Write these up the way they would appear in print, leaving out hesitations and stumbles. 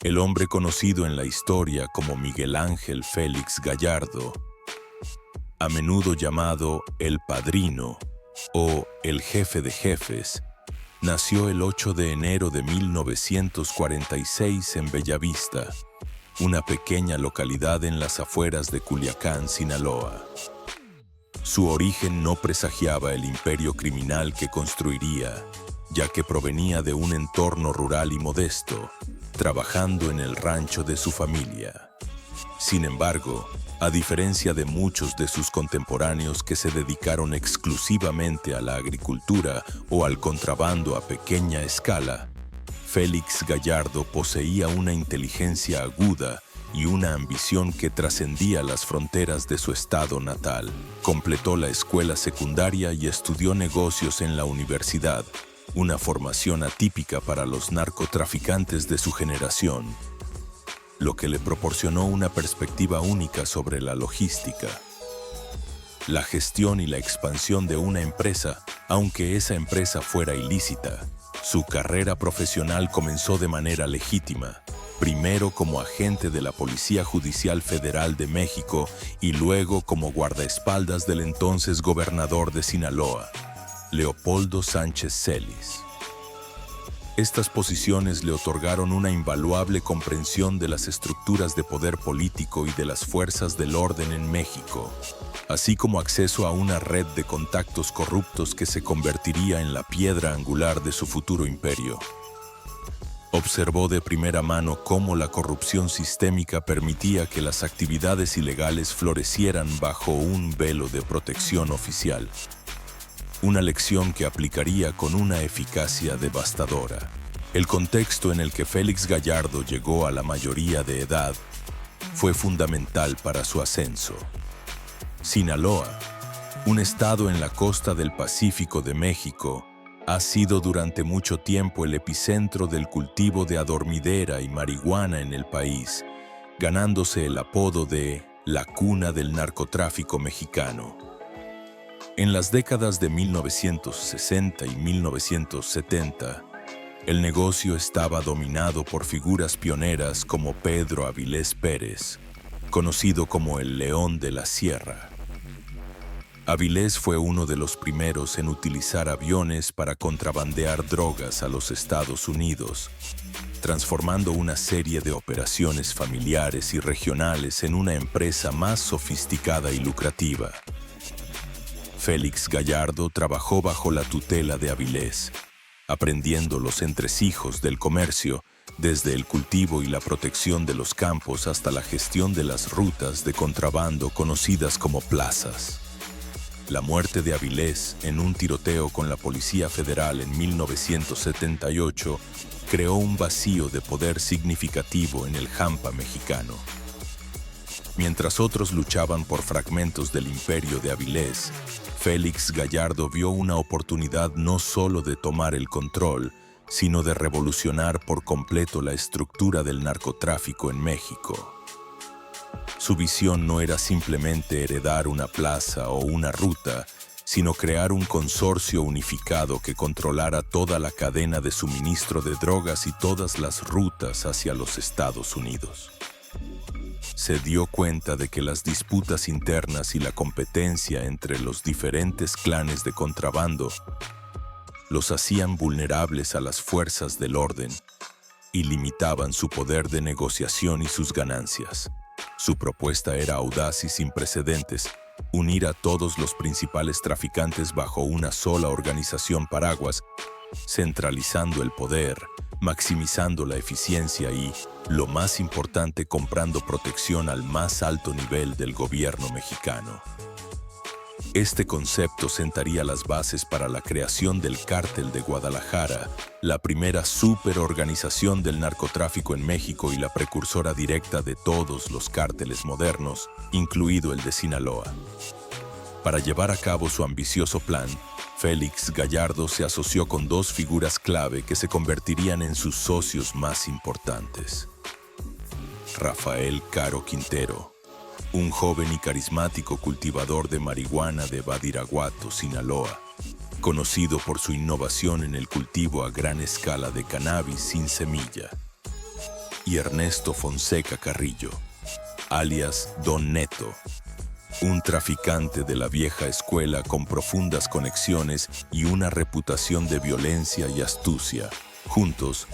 El hombre conocido en la historia como Miguel Ángel Félix Gallardo, a menudo llamado El Padrino o El Jefe de Jefes, nació el 8 de enero de 1946 en Bellavista, una pequeña localidad en las afueras de Culiacán, Sinaloa. Su origen no presagiaba el imperio criminal que construiría, ya que provenía de un entorno rural y modesto, trabajando en el rancho de su familia. Sin embargo, a diferencia de muchos de sus contemporáneos que se dedicaron exclusivamente a la agricultura o al contrabando a pequeña escala, Félix Gallardo poseía una inteligencia aguda y una ambición que trascendía las fronteras de su estado natal. Completó la escuela secundaria y estudió negocios en la universidad, una formación atípica para los narcotraficantes de su generación, lo que le proporcionó una perspectiva única sobre la logística, la gestión y la expansión de una empresa, aunque esa empresa fuera ilícita. Su carrera profesional comenzó de manera legítima, primero como agente de la Policía Judicial Federal de México y luego como guardaespaldas del entonces gobernador de Sinaloa, Leopoldo Sánchez Celis. Estas posiciones le otorgaron una invaluable comprensión de las estructuras de poder político y de las fuerzas del orden en México, así como acceso a una red de contactos corruptos que se convertiría en la piedra angular de su futuro imperio. Observó de primera mano cómo la corrupción sistémica permitía que las actividades ilegales florecieran bajo un velo de protección oficial. Una lección que aplicaría con una eficacia devastadora. El contexto en el que Félix Gallardo llegó a la mayoría de edad fue fundamental para su ascenso. Sinaloa, un estado en la costa del Pacífico de México, ha sido durante mucho tiempo el epicentro del cultivo de adormidera y marihuana en el país, ganándose el apodo de la cuna del narcotráfico mexicano. En las décadas de 1960 y 1970, el negocio estaba dominado por figuras pioneras como Pedro Avilés Pérez, conocido como el León de la Sierra. Avilés fue uno de los primeros en utilizar aviones para contrabandear drogas a los Estados Unidos, transformando una serie de operaciones familiares y regionales en una empresa más sofisticada y lucrativa. Félix Gallardo trabajó bajo la tutela de Avilés, aprendiendo los entresijos del comercio, desde el cultivo y la protección de los campos hasta la gestión de las rutas de contrabando conocidas como plazas. La muerte de Avilés en un tiroteo con la Policía Federal en 1978 creó un vacío de poder significativo en el Hampa mexicano. Mientras otros luchaban por fragmentos del imperio de Avilés, Félix Gallardo vio una oportunidad no solo de tomar el control, sino de revolucionar por completo la estructura del narcotráfico en México. Su visión no era simplemente heredar una plaza o una ruta, sino crear un consorcio unificado que controlara toda la cadena de suministro de drogas y todas las rutas hacia los Estados Unidos. Se dio cuenta de que las disputas internas y la competencia entre los diferentes clanes de contrabando los hacían vulnerables a las fuerzas del orden y limitaban su poder de negociación y sus ganancias. Su propuesta era audaz y sin precedentes: unir a todos los principales traficantes bajo una sola organización paraguas, centralizando el poder, maximizando la eficiencia y, lo más importante, comprando protección al más alto nivel del gobierno mexicano. Este concepto sentaría las bases para la creación del Cártel de Guadalajara, la primera superorganización del narcotráfico en México y la precursora directa de todos los cárteles modernos, incluido el de Sinaloa. Para llevar a cabo su ambicioso plan, Félix Gallardo se asoció con dos figuras clave que se convertirían en sus socios más importantes. Rafael Caro Quintero, un joven y carismático cultivador de marihuana de Badiraguato, Sinaloa, conocido por su innovación en el cultivo a gran escala de cannabis sin semilla. y Ernesto Fonseca Carrillo, alias Don Neto, un traficante de la vieja escuela con profundas conexiones y una reputación de violencia y astucia. Juntos,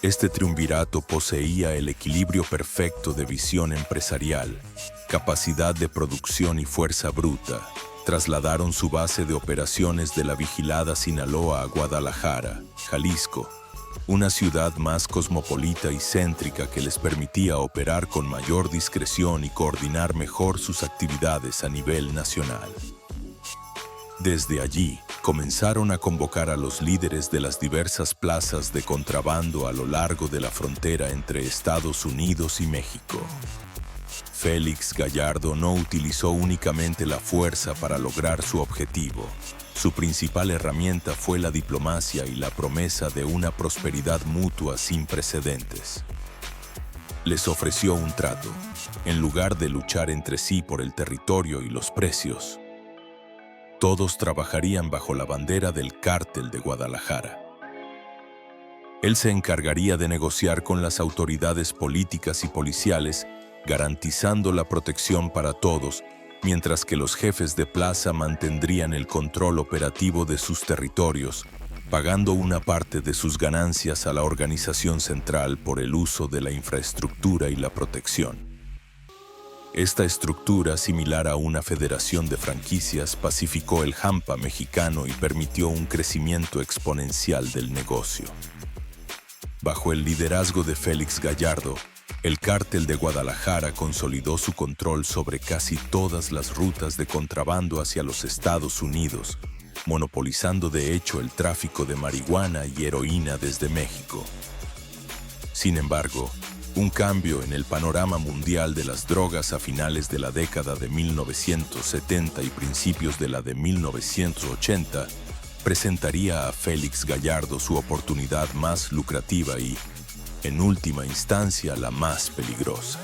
este triunvirato poseía el equilibrio perfecto de visión empresarial, capacidad de producción y fuerza bruta. Trasladaron su base de operaciones de la vigilada Sinaloa a Guadalajara, Jalisco, una ciudad más cosmopolita y céntrica que les permitía operar con mayor discreción y coordinar mejor sus actividades a nivel nacional. Desde allí, comenzaron a convocar a los líderes de las diversas plazas de contrabando a lo largo de la frontera entre Estados Unidos y México. Félix Gallardo no utilizó únicamente la fuerza para lograr su objetivo. Su principal herramienta fue la diplomacia y la promesa de una prosperidad mutua sin precedentes. Les ofreció un trato, en lugar de luchar entre sí por el territorio y los precios. Todos trabajarían bajo la bandera del Cártel de Guadalajara. Él se encargaría de negociar con las autoridades políticas y policiales, garantizando la protección para todos, mientras que los jefes de plaza mantendrían el control operativo de sus territorios, pagando una parte de sus ganancias a la organización central por el uso de la infraestructura y la protección. Esta estructura, similar a una federación de franquicias, pacificó el hampa mexicano y permitió un crecimiento exponencial del negocio. Bajo el liderazgo de Félix Gallardo, el Cártel de Guadalajara consolidó su control sobre casi todas las rutas de contrabando hacia los Estados Unidos, monopolizando de hecho el tráfico de marihuana y heroína desde México. Sin embargo, un cambio en el panorama mundial de las drogas a finales de la década de 1970 y principios de la de 1980 presentaría a Félix Gallardo su oportunidad más lucrativa y, en última instancia, la más peligrosa.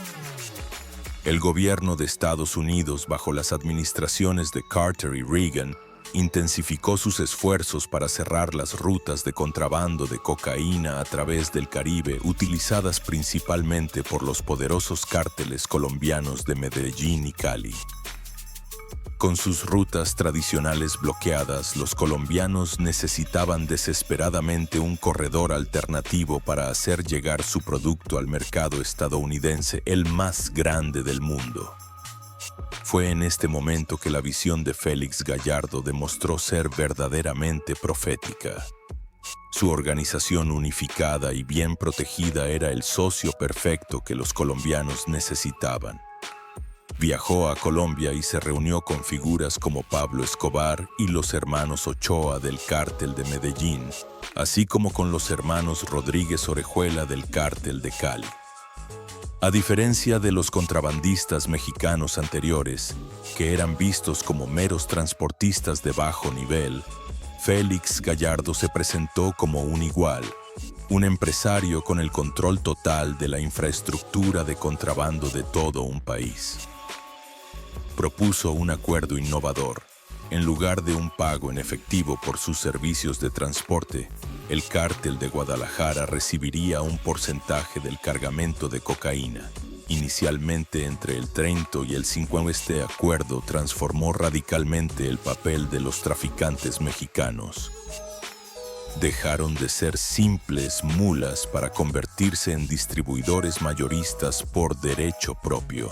El gobierno de Estados Unidos, bajo las administraciones de Carter y Reagan, intensificó sus esfuerzos para cerrar las rutas de contrabando de cocaína a través del Caribe, utilizadas principalmente por los poderosos cárteles colombianos de Medellín y Cali. Con sus rutas tradicionales bloqueadas, los colombianos necesitaban desesperadamente un corredor alternativo para hacer llegar su producto al mercado estadounidense, el más grande del mundo. Fue en este momento que la visión de Félix Gallardo demostró ser verdaderamente profética. Su organización unificada y bien protegida era el socio perfecto que los colombianos necesitaban. Viajó a Colombia y se reunió con figuras como Pablo Escobar y los hermanos Ochoa del Cártel de Medellín, así como con los hermanos Rodríguez Orejuela del Cártel de Cali. A diferencia de los contrabandistas mexicanos anteriores, que eran vistos como meros transportistas de bajo nivel, Félix Gallardo se presentó como un igual, un empresario con el control total de la infraestructura de contrabando de todo un país. Propuso un acuerdo innovador. En lugar de un pago en efectivo por sus servicios de transporte, el Cártel de Guadalajara recibiría un porcentaje del cargamento de cocaína, inicialmente entre el 30 y el 50%. Este acuerdo transformó radicalmente el papel de los traficantes mexicanos. Dejaron de ser simples mulas para convertirse en distribuidores mayoristas por derecho propio,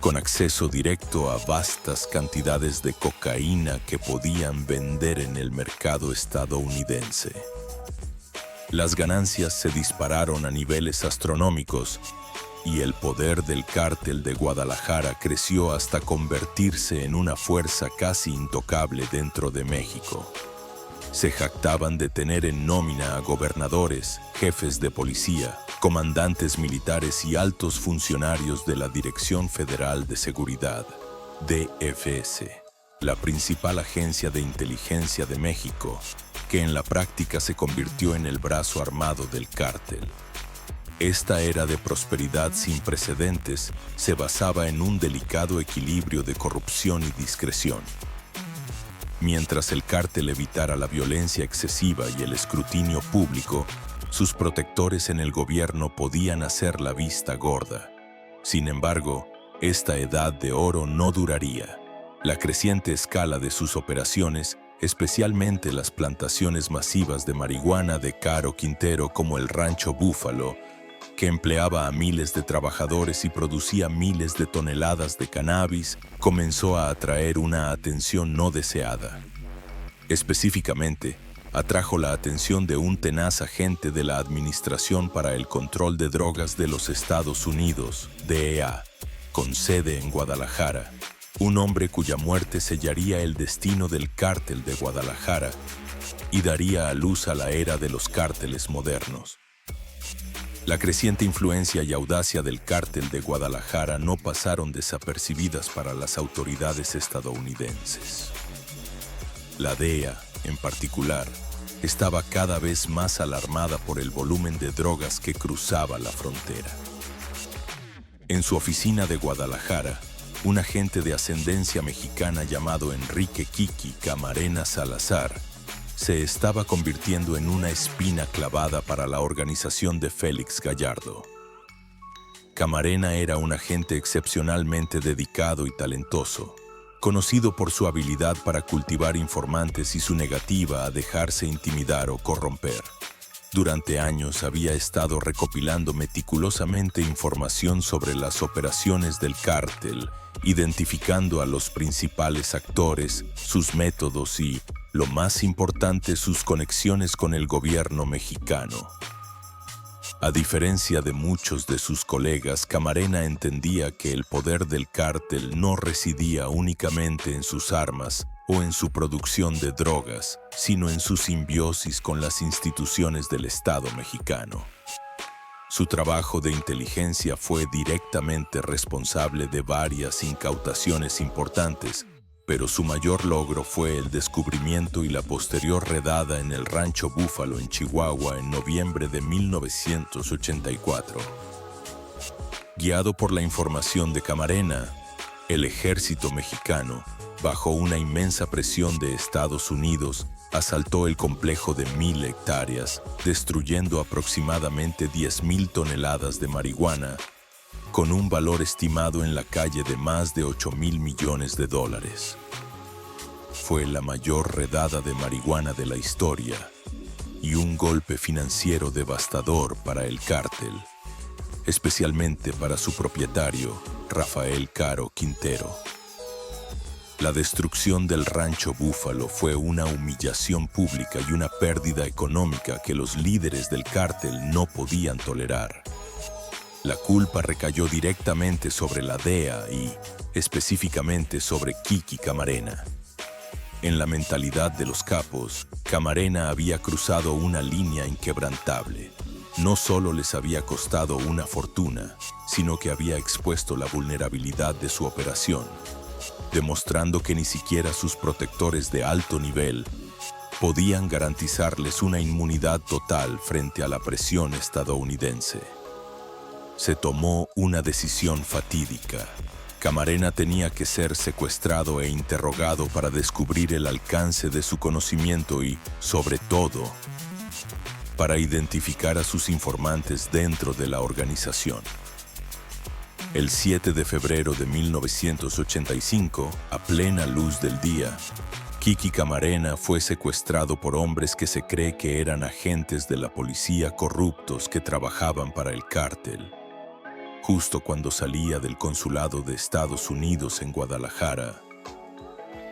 con acceso directo a vastas cantidades de cocaína que podían vender en el mercado estadounidense. Las ganancias se dispararon a niveles astronómicos y el poder del Cártel de Guadalajara creció hasta convertirse en una fuerza casi intocable dentro de México. Se jactaban de tener en nómina a gobernadores, jefes de policía, comandantes militares y altos funcionarios de la Dirección Federal de Seguridad, DFS, la principal agencia de inteligencia de México, que en la práctica se convirtió en el brazo armado del cártel. Esta era de prosperidad sin precedentes se basaba en un delicado equilibrio de corrupción y discreción. Mientras el cártel evitara la violencia excesiva y el escrutinio público, sus protectores en el gobierno podían hacer la vista gorda. Sin embargo, esta edad de oro no duraría. La creciente escala de sus operaciones, especialmente las plantaciones masivas de marihuana de Caro Quintero como el Rancho Búfalo, que empleaba a miles de trabajadores y producía miles de toneladas de cannabis, comenzó a atraer una atención no deseada. Específicamente, atrajo la atención de un tenaz agente de la Administración para el Control de Drogas de los Estados Unidos, DEA, con sede en Guadalajara, un hombre cuya muerte sellaría el destino del cártel de Guadalajara y daría a luz a la era de los cárteles modernos. La creciente influencia y audacia del cártel de Guadalajara no pasaron desapercibidas para las autoridades estadounidenses. La DEA, en particular, estaba cada vez más alarmada por el volumen de drogas que cruzaba la frontera. En su oficina de Guadalajara, un agente de ascendencia mexicana llamado Enrique Kiki Camarena Salazar se estaba convirtiendo en una espina clavada para la organización de Félix Gallardo. Camarena era un agente excepcionalmente dedicado y talentoso, conocido por su habilidad para cultivar informantes y su negativa a dejarse intimidar o corromper. Durante años había estado recopilando meticulosamente información sobre las operaciones del cártel, identificando a los principales actores, sus métodos y, lo más importante, sus conexiones con el gobierno mexicano. A diferencia de muchos de sus colegas, Camarena entendía que el poder del cártel no residía únicamente en sus armas o en su producción de drogas, sino en su simbiosis con las instituciones del Estado mexicano. Su trabajo de inteligencia fue directamente responsable de varias incautaciones importantes, pero su mayor logro fue el descubrimiento y la posterior redada en el Rancho Búfalo en Chihuahua en noviembre de 1984. Guiado por la información de Camarena, el ejército mexicano, bajo una inmensa presión de Estados Unidos, asaltó el complejo de 1,000 hectáreas, destruyendo aproximadamente 10,000 toneladas de marihuana, con un valor estimado en la calle de más de $8,000 millones. Fue la mayor redada de marihuana de la historia y un golpe financiero devastador para el cártel, especialmente para su propietario, Rafael Caro Quintero. La destrucción del Rancho Búfalo fue una humillación pública y una pérdida económica que los líderes del cártel no podían tolerar. La culpa recayó directamente sobre la DEA y, específicamente, sobre Kiki Camarena. En la mentalidad de los capos, Camarena había cruzado una línea inquebrantable. No solo les había costado una fortuna, sino que había expuesto la vulnerabilidad de su operación, demostrando que ni siquiera sus protectores de alto nivel podían garantizarles una inmunidad total frente a la presión estadounidense. Se tomó una decisión fatídica. Camarena tenía que ser secuestrado e interrogado para descubrir el alcance de su conocimiento y, sobre todo, para identificar a sus informantes dentro de la organización. El 7 de febrero de 1985, a plena luz del día, Kiki Camarena fue secuestrado por hombres que se cree que eran agentes de la policía corruptos que trabajaban para el cártel. Justo cuando salía del consulado de Estados Unidos en Guadalajara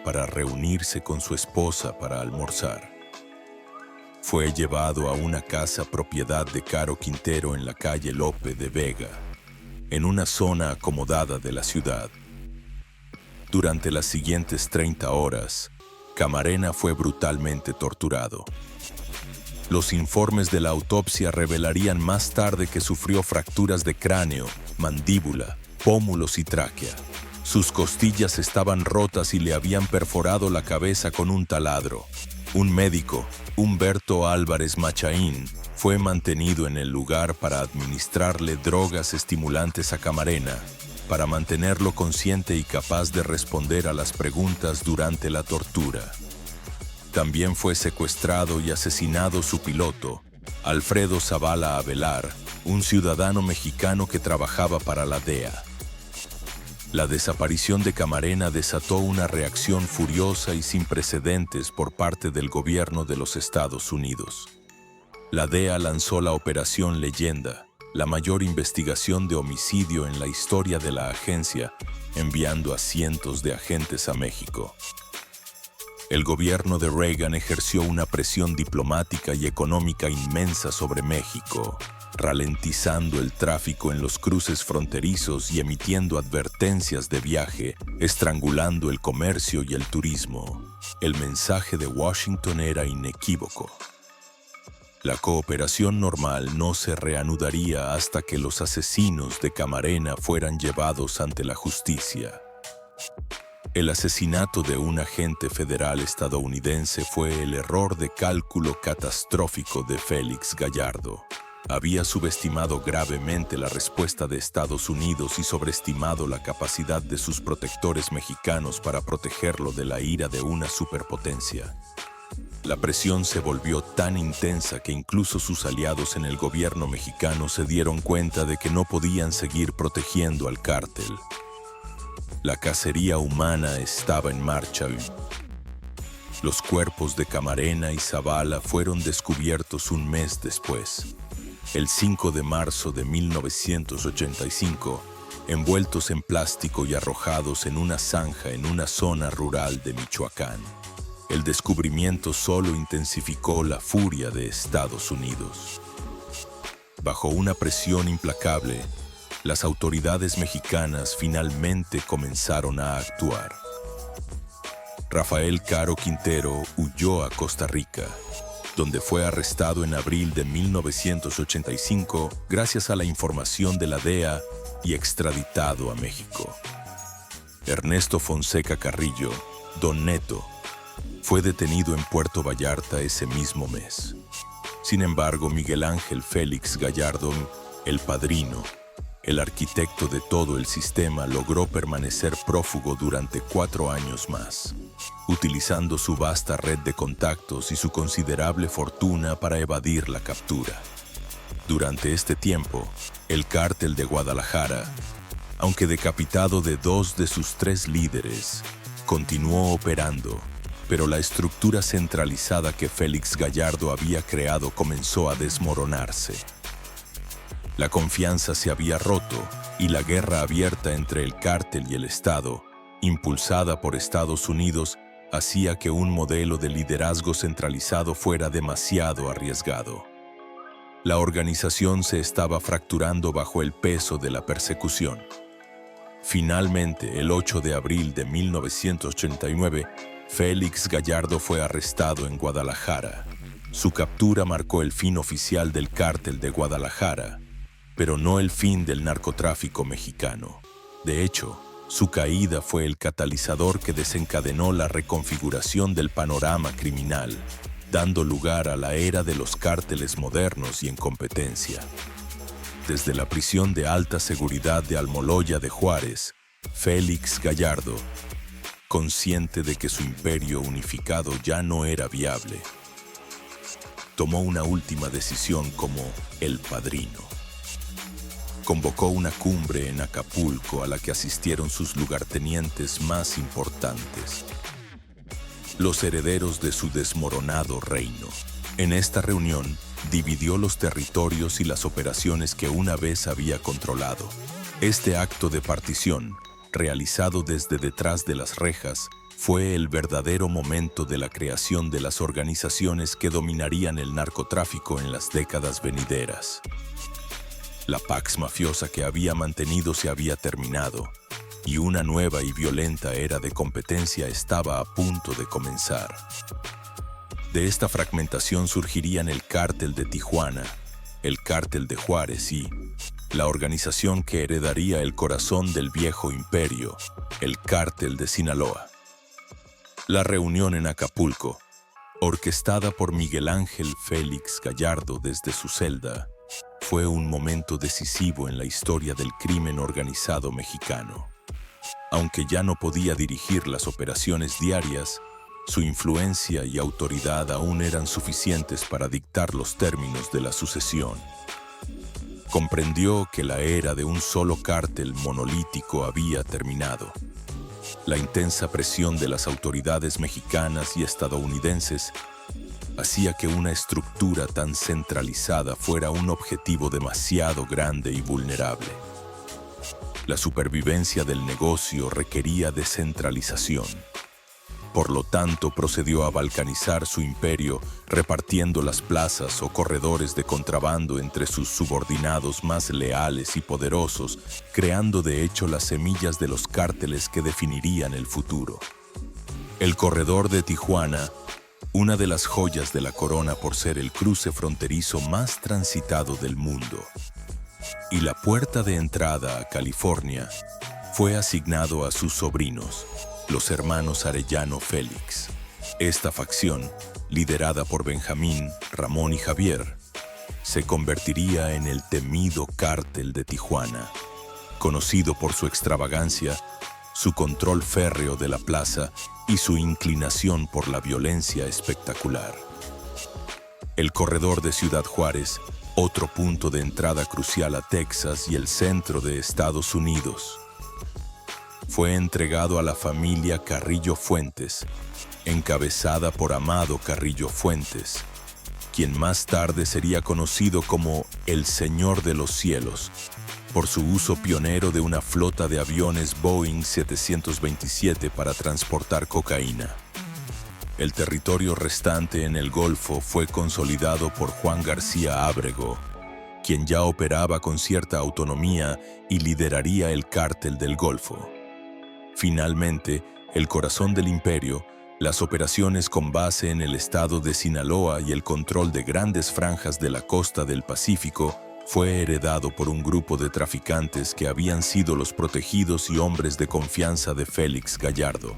para reunirse con su esposa para almorzar. Fue llevado a una casa propiedad de Caro Quintero en la calle Lope de Vega, en una zona acomodada de la ciudad. Durante las siguientes 30 horas, Camarena fue brutalmente torturado. Los informes de la autopsia revelarían más tarde que sufrió fracturas de cráneo, mandíbula, pómulos y tráquea. Sus costillas estaban rotas y le habían perforado la cabeza con un taladro. Un médico, Humberto Álvarez Machaín, fue mantenido en el lugar para administrarle drogas estimulantes a Camarena, para mantenerlo consciente y capaz de responder a las preguntas durante la tortura. También fue secuestrado y asesinado su piloto, Alfredo Zavala Avelar, un ciudadano mexicano que trabajaba para la DEA. La desaparición de Camarena desató una reacción furiosa y sin precedentes por parte del gobierno de los Estados Unidos. La DEA lanzó la Operación Leyenda, la mayor investigación de homicidio en la historia de la agencia, enviando a cientos de agentes a México. El gobierno de Reagan ejerció una presión diplomática y económica inmensa sobre México, ralentizando el tráfico en los cruces fronterizos y emitiendo advertencias de viaje, estrangulando el comercio y el turismo. El mensaje de Washington era inequívoco. La cooperación normal no se reanudaría hasta que los asesinos de Camarena fueran llevados ante la justicia. El asesinato de un agente federal estadounidense fue el error de cálculo catastrófico de Félix Gallardo. Había subestimado gravemente la respuesta de Estados Unidos y sobreestimado la capacidad de sus protectores mexicanos para protegerlo de la ira de una superpotencia. La presión se volvió tan intensa que incluso sus aliados en el gobierno mexicano se dieron cuenta de que no podían seguir protegiendo al cártel. La cacería humana estaba en marcha. Los cuerpos de Camarena y Zavala fueron descubiertos un mes después, el 5 de marzo de 1985, envueltos en plástico y arrojados en una zanja en una zona rural de Michoacán. El descubrimiento solo intensificó la furia de Estados Unidos. Bajo una presión implacable, las autoridades mexicanas finalmente comenzaron a actuar. Rafael Caro Quintero huyó a Costa Rica, donde fue arrestado en abril de 1985 gracias a la información de la DEA y extraditado a México. Ernesto Fonseca Carrillo, Don Neto, fue detenido en Puerto Vallarta ese mismo mes. Sin embargo, Miguel Ángel Félix Gallardo, el padrino, el arquitecto de todo el sistema, logró permanecer prófugo durante 4 años más, utilizando su vasta red de contactos y su considerable fortuna para evadir la captura. Durante este tiempo, el cártel de Guadalajara, aunque decapitado de 2 de sus 3 líderes, continuó operando, pero la estructura centralizada que Félix Gallardo había creado comenzó a desmoronarse. La confianza se había roto y la guerra abierta entre el cártel y el Estado, impulsada por Estados Unidos, hacía que un modelo de liderazgo centralizado fuera demasiado arriesgado. La organización se estaba fracturando bajo el peso de la persecución. Finalmente, el 8 de abril de 1989, Félix Gallardo fue arrestado en Guadalajara. Su captura marcó el fin oficial del cártel de Guadalajara, pero no el fin del narcotráfico mexicano. De hecho, su caída fue el catalizador que desencadenó la reconfiguración del panorama criminal, dando lugar a la era de los cárteles modernos y en competencia. Desde la prisión de alta seguridad de Almoloya de Juárez, Félix Gallardo, consciente de que su imperio unificado ya no era viable, tomó una última decisión como el padrino. Convocó una cumbre en Acapulco a la que asistieron sus lugartenientes más importantes, los herederos de su desmoronado reino. En esta reunión, dividió los territorios y las operaciones que una vez había controlado. Este acto de partición, realizado desde detrás de las rejas, fue el verdadero momento de la creación de las organizaciones que dominarían el narcotráfico en las décadas venideras. La pax mafiosa que había mantenido se había terminado, y una nueva y violenta era de competencia estaba a punto de comenzar. De esta fragmentación surgirían el cártel de Tijuana, el cártel de Juárez y la organización que heredaría el corazón del viejo imperio, el cártel de Sinaloa. La reunión en Acapulco, orquestada por Miguel Ángel Félix Gallardo desde su celda, fue un momento decisivo en la historia del crimen organizado mexicano. Aunque ya no podía dirigir las operaciones diarias, Su influencia y autoridad aún eran suficientes para dictar los términos de la sucesión. Comprendió que la era de un solo cártel monolítico había terminado. La intensa presión de las autoridades mexicanas y estadounidenses hacía que una estructura tan centralizada fuera un objetivo demasiado grande y vulnerable. La supervivencia del negocio requería descentralización. Por lo tanto, procedió a balcanizar su imperio, repartiendo las plazas o corredores de contrabando entre sus subordinados más leales y poderosos, creando de hecho las semillas de los cárteles que definirían el futuro. El corredor de Tijuana, una de las joyas de la corona por ser el cruce fronterizo más transitado del mundo, y la puerta de entrada a California, fue asignado a sus sobrinos, los hermanos Arellano Félix. Esta facción, liderada por Benjamín, Ramón y Javier, se convertiría en el temido Cártel de Tijuana, conocido por su extravagancia, su control férreo de la plaza y su inclinación por la violencia espectacular. El corredor de Ciudad Juárez, otro punto de entrada crucial a Texas y el centro de Estados Unidos, fue entregado a la familia Carrillo Fuentes, encabezada por Amado Carrillo Fuentes, quien más tarde sería conocido como el Señor de los Cielos, por su uso pionero de una flota de aviones Boeing 727 para transportar cocaína. El territorio restante en el Golfo fue consolidado por Juan García Ábrego, quien ya operaba con cierta autonomía y lideraría el Cártel del Golfo. Finalmente, el corazón del imperio, las operaciones con base en el estado de Sinaloa y el control de grandes franjas de la costa del Pacífico, fue heredado por un grupo de traficantes que habían sido los protegidos y hombres de confianza de Félix Gallardo.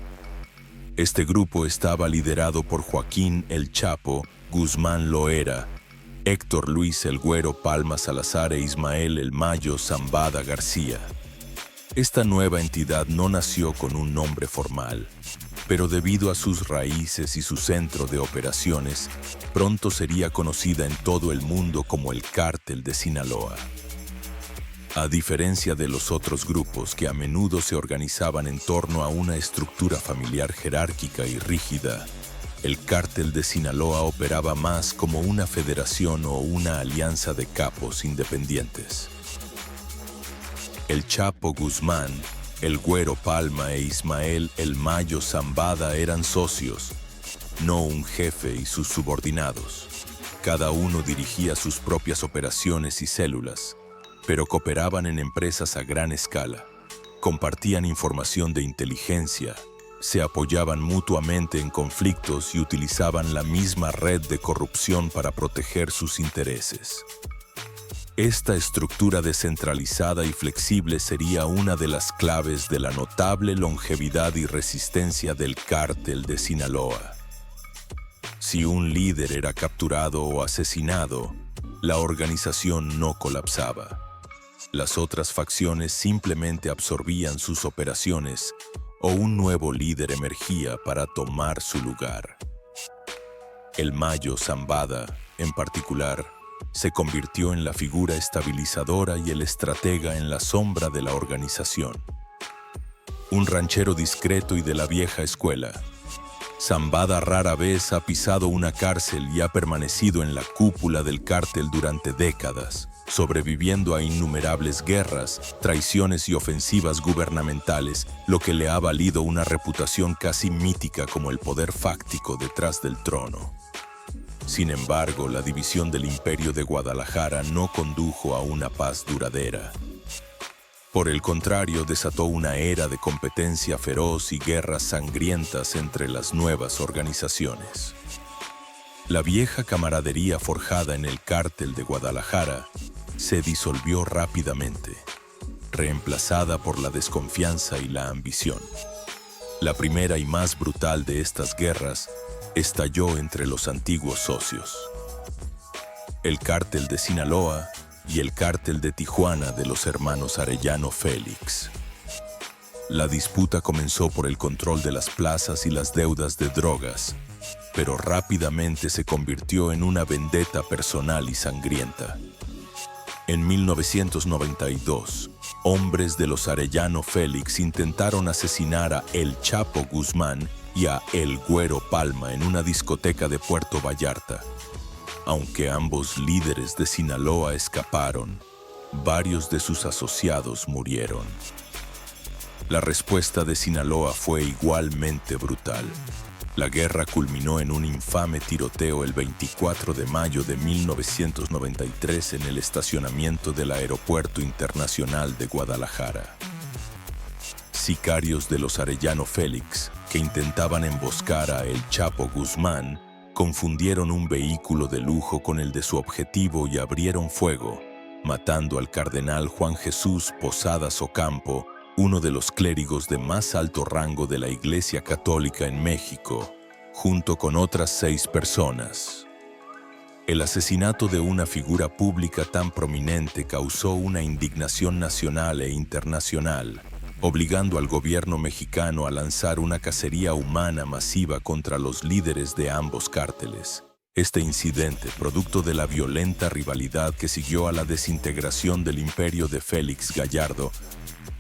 Este grupo estaba liderado por Joaquín El Chapo Guzmán Loera, Héctor Luis El Güero Palma Salazar e Ismael El Mayo Zambada García. Esta nueva entidad no nació con un nombre formal, pero debido a sus raíces y su centro de operaciones, pronto sería conocida en todo el mundo como el Cártel de Sinaloa. A diferencia de los otros grupos que a menudo se organizaban en torno a una estructura familiar jerárquica y rígida, el Cártel de Sinaloa operaba más como una federación o una alianza de capos independientes. El Chapo Guzmán, El Güero Palma e Ismael El Mayo Zambada eran socios, no un jefe y sus subordinados. Cada uno dirigía sus propias operaciones y células, pero cooperaban en empresas a gran escala, compartían información de inteligencia, se apoyaban mutuamente en conflictos y utilizaban la misma red de corrupción para proteger sus intereses. Esta estructura descentralizada y flexible sería una de las claves de la notable longevidad y resistencia del Cártel de Sinaloa. Si un líder era capturado o asesinado, la organización no colapsaba. Las otras facciones simplemente absorbían sus operaciones o un nuevo líder emergía para tomar su lugar. El Mayo Zambada, en particular, se convirtió en la figura estabilizadora y el estratega en la sombra de la organización. Un ranchero discreto y de la vieja escuela, Zambada rara vez ha pisado una cárcel y ha permanecido en la cúpula del cártel durante décadas, sobreviviendo a innumerables guerras, traiciones y ofensivas gubernamentales, lo que le ha valido una reputación casi mítica como el poder fáctico detrás del trono. Sin embargo, la división del Imperio de Guadalajara no condujo a una paz duradera. Por el contrario, desató una era de competencia feroz y guerras sangrientas entre las nuevas organizaciones. La vieja camaradería forjada en el Cártel de Guadalajara se disolvió rápidamente, reemplazada por la desconfianza y la ambición. La primera y más brutal de estas guerras estalló entre los antiguos socios. El Cártel de Sinaloa y el Cártel de Tijuana de los hermanos Arellano Félix. La disputa comenzó por el control de las plazas y las deudas de drogas, pero rápidamente se convirtió en una vendetta personal y sangrienta. En 1992, hombres de los Arellano Félix intentaron asesinar a El Chapo Guzmán y a El Güero Palma en una discoteca de Puerto Vallarta. Aunque ambos líderes de Sinaloa escaparon, varios de sus asociados murieron. La respuesta de Sinaloa fue igualmente brutal. La guerra culminó en un infame tiroteo el 24 de mayo de 1993 en el estacionamiento del Aeropuerto Internacional de Guadalajara. Sicarios de los Arellano Félix, que intentaban emboscar a El Chapo Guzmán, confundieron un vehículo de lujo con el de su objetivo y abrieron fuego, matando al cardenal Juan Jesús Posadas Ocampo, uno de los clérigos de más alto rango de la Iglesia Católica en México, junto con otras 6 personas. El asesinato de una figura pública tan prominente causó una indignación nacional e internacional, obligando al gobierno mexicano a lanzar una cacería humana masiva contra los líderes de ambos cárteles. Este incidente, producto de la violenta rivalidad que siguió a la desintegración del imperio de Félix Gallardo,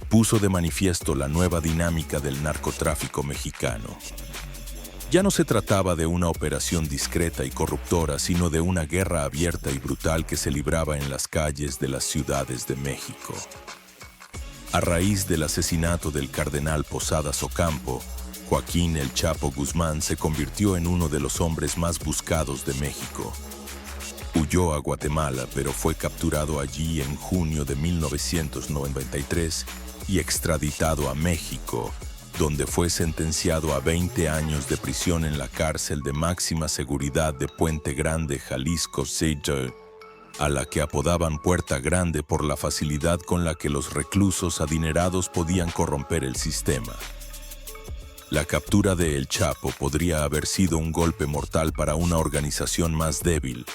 puso de manifiesto la nueva dinámica del narcotráfico mexicano. Ya no se trataba de una operación discreta y corruptora, sino de una guerra abierta y brutal que se libraba en las calles de las ciudades de México. A raíz del asesinato del cardenal Posadas Ocampo, Joaquín El Chapo Guzmán se convirtió en uno de los hombres más buscados de México. Huyó a Guatemala, pero fue capturado allí en junio de 1993 y extraditado a México, donde fue sentenciado a 20 años de prisión en la cárcel de máxima seguridad de Puente Grande, Jalisco, a la que apodaban Puerta Grande por la facilidad con la que los reclusos adinerados podían corromper el sistema. La captura de El Chapo podría haber sido un golpe mortal para una organización más débil,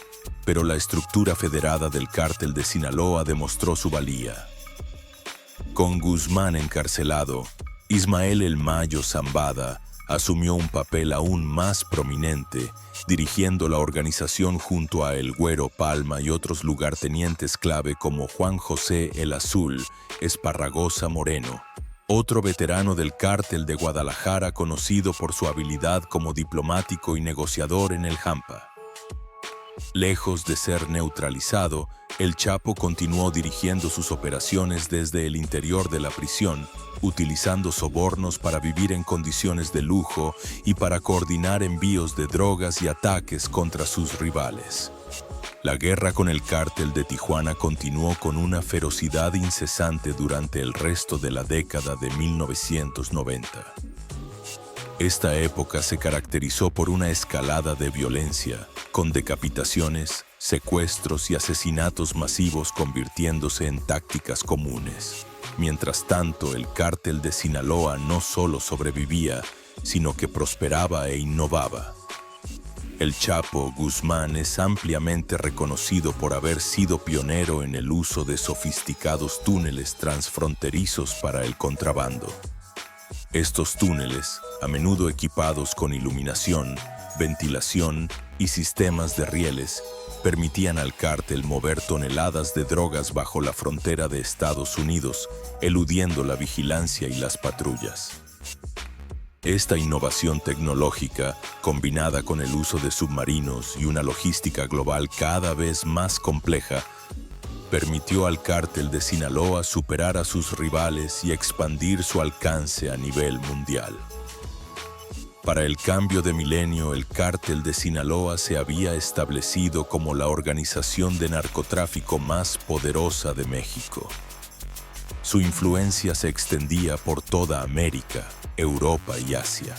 pero la estructura federada del cártel de Sinaloa demostró su valía. Con Guzmán encarcelado, Ismael El Mayo Zambada asumió un papel aún más prominente, dirigiendo la organización junto a El Güero Palma y otros lugartenientes clave como Juan José El Azul Esparragosa Moreno, otro veterano del cártel de Guadalajara conocido por su habilidad como diplomático y negociador en el Hampa. Lejos de ser neutralizado, El Chapo continuó dirigiendo sus operaciones desde el interior de la prisión, utilizando sobornos para vivir en condiciones de lujo y para coordinar envíos de drogas y ataques contra sus rivales. La guerra con el cártel de Tijuana continuó con una ferocidad incesante durante el resto de la década de 1990. Esta época se caracterizó por una escalada de violencia, con decapitaciones, secuestros y asesinatos masivos convirtiéndose en tácticas comunes. Mientras tanto, el cártel de Sinaloa no solo sobrevivía, sino que prosperaba e innovaba. El Chapo Guzmán es ampliamente reconocido por haber sido pionero en el uso de sofisticados túneles transfronterizos para el contrabando. Estos túneles, a menudo equipados con iluminación, ventilación y sistemas de rieles, permitían al cártel mover toneladas de drogas bajo la frontera de Estados Unidos, eludiendo la vigilancia y las patrullas. Esta innovación tecnológica, combinada con el uso de submarinos y una logística global cada vez más compleja, permitió al cártel de Sinaloa superar a sus rivales y expandir su alcance a nivel mundial. Para el cambio de milenio, el cártel de Sinaloa se había establecido como la organización de narcotráfico más poderosa de México. Su influencia se extendía por toda América, Europa y Asia.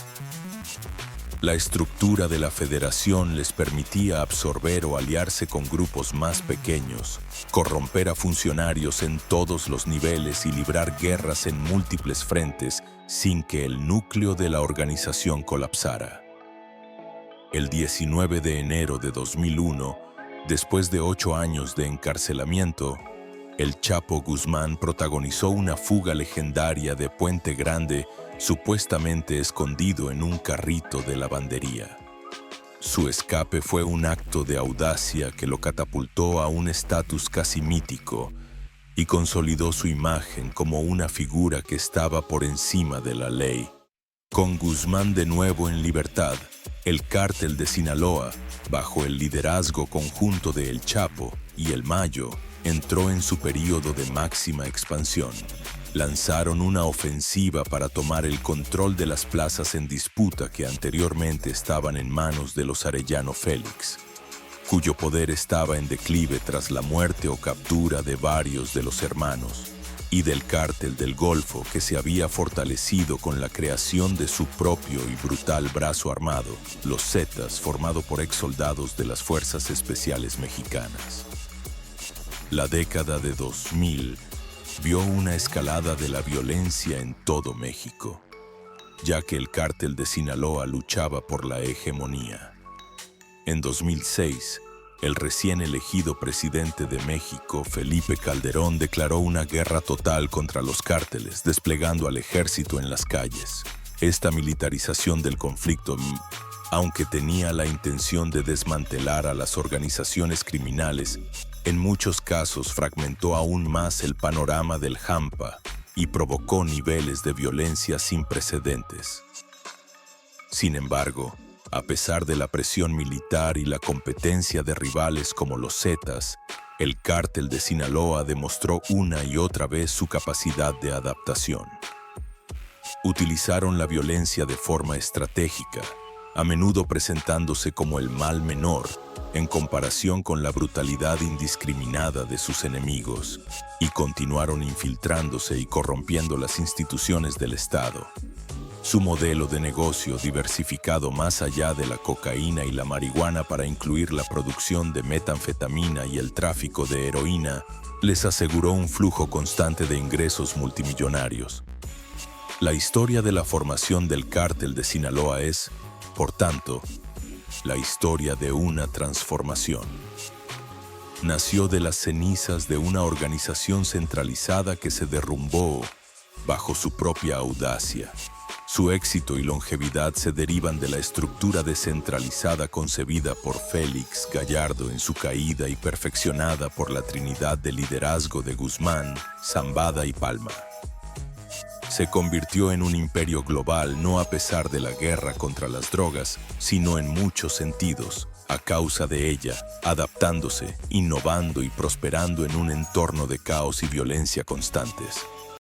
La estructura de la federación les permitía absorber o aliarse con grupos más pequeños, corromper a funcionarios en todos los niveles y librar guerras en múltiples frentes sin que el núcleo de la organización colapsara. El 19 de enero de 2001, después de 8 años de encarcelamiento, El Chapo Guzmán protagonizó una fuga legendaria de Puente Grande, supuestamente escondido en un carrito de lavandería. Su escape fue un acto de audacia que lo catapultó a un estatus casi mítico y consolidó su imagen como una figura que estaba por encima de la ley. Con Guzmán de nuevo en libertad, el Cártel de Sinaloa, bajo el liderazgo conjunto de El Chapo y El Mayo, entró en su período de máxima expansión. Lanzaron una ofensiva para tomar el control de las plazas en disputa que anteriormente estaban en manos de los Arellano Félix, cuyo poder estaba en declive tras la muerte o captura de varios de los hermanos, y del Cártel del Golfo, que se había fortalecido con la creación de su propio y brutal brazo armado, los Zetas, formado por exsoldados de las Fuerzas Especiales Mexicanas. La década de 2000 vio una escalada de la violencia en todo México, ya que el Cártel de Sinaloa luchaba por la hegemonía. En 2006, el recién elegido presidente de México, Felipe Calderón, declaró una guerra total contra los cárteles, desplegando al ejército en las calles. Esta militarización del conflicto, aunque tenía la intención de desmantelar a las organizaciones criminales, en muchos casos fragmentó aún más el panorama del hampa y provocó niveles de violencia sin precedentes. Sin embargo, a pesar de la presión militar y la competencia de rivales como los Zetas, el Cártel de Sinaloa demostró una y otra vez su capacidad de adaptación. Utilizaron la violencia de forma estratégica, a menudo presentándose como el mal menor en comparación con la brutalidad indiscriminada de sus enemigos, y continuaron infiltrándose y corrompiendo las instituciones del Estado. Su modelo de negocio, diversificado más allá de la cocaína y la marihuana para incluir la producción de metanfetamina y el tráfico de heroína, les aseguró un flujo constante de ingresos multimillonarios. La historia de la formación del Cártel de Sinaloa es, por tanto, la historia de una transformación. Nació de las cenizas de una organización centralizada que se derrumbó bajo su propia audacia. Su éxito y longevidad se derivan de la estructura descentralizada concebida por Félix Gallardo en su caída y perfeccionada por la trinidad de liderazgo de Guzmán, Zambada y Palma. Se convirtió en un imperio global no a pesar de la guerra contra las drogas, sino en muchos sentidos, a causa de ella, adaptándose, innovando y prosperando en un entorno de caos y violencia constantes.